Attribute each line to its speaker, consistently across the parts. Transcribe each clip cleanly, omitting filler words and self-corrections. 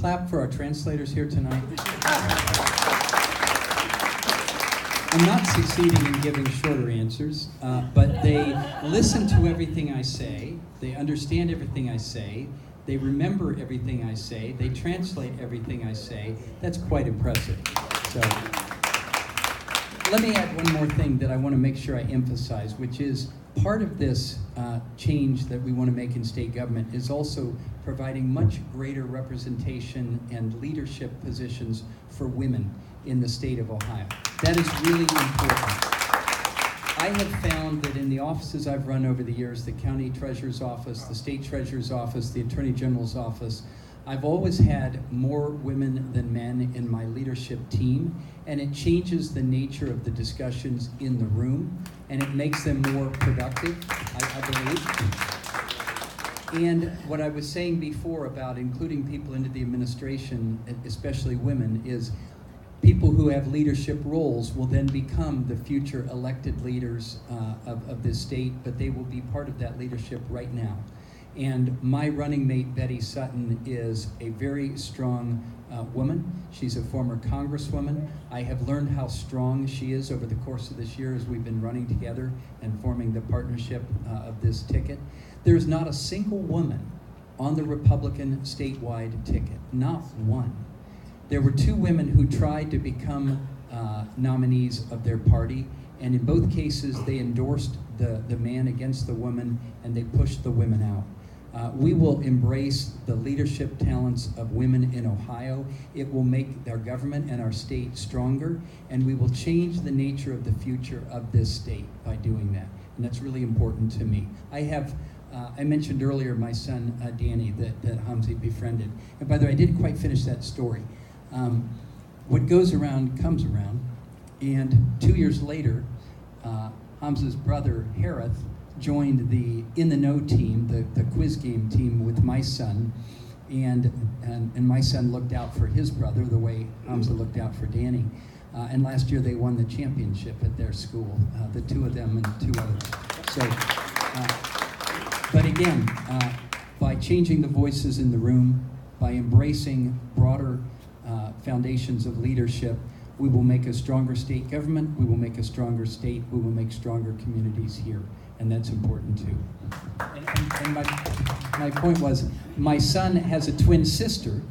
Speaker 1: clap for our translators here tonight? I'm not succeeding in giving shorter answers, but they listen to everything I say, they understand everything I say, they remember everything I say, they translate everything I say. That's quite impressive. So, let me add one more thing that I want to make sure I emphasize, which is part of this change that we want to make in state government is also providing much greater representation and leadership positions for women in the state of Ohio. That is really important. I have found that in the offices I've run over the years, the county treasurer's office, the state treasurer's office, the attorney general's office, I've always had more women than men in my leadership team, and it changes the nature of the discussions in the room, and it makes them more productive, I believe. And what I was saying before about including people into the administration, especially women, is people who have leadership roles will then become the future elected leaders of this state, but they will be part of that leadership right now. And my running mate, Betty Sutton, is a very strong woman. She's a former congresswoman. I have learned how strong she is over the course of this year as we've been running together and forming the partnership of this ticket. There's not a single woman on the Republican statewide ticket, not one. There were 2 women who tried to become nominees of their party, and in both cases they endorsed the man against the woman, and they pushed the women out. We will embrace the leadership talents of women in Ohio. It will make our government and our state stronger, and we will change the nature of the future of this state by doing that. And that's really important to me. I mentioned earlier my son, Danny, that Hamza befriended. And by the way, I didn't quite finish that story. What goes around comes around, and 2 years later, Hamza's brother, Harith, joined the In the Know team, the quiz game team with my son, and my son looked out for his brother the way Hamza looked out for Danny. And last year they won the championship at their school, the 2 of them and 2 others. So, but again, by changing the voices in the room, by embracing broader foundations of leadership, we will make a stronger state government, we will make a stronger state, we will make stronger communities here, and that's important too. And my point was, my son has a twin sister,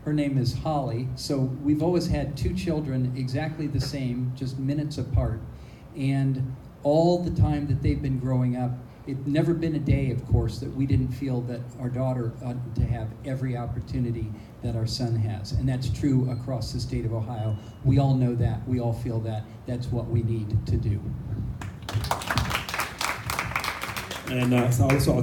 Speaker 1: her name is Holly, so we've always had 2 children exactly the same, just minutes apart, and all the time that they've been growing up, it's never been a day, of course, that we didn't feel that our daughter ought to have every opportunity that our son has. And that's true across the state of Ohio. We all know that. We all feel that. That's what we need to do.
Speaker 2: And so also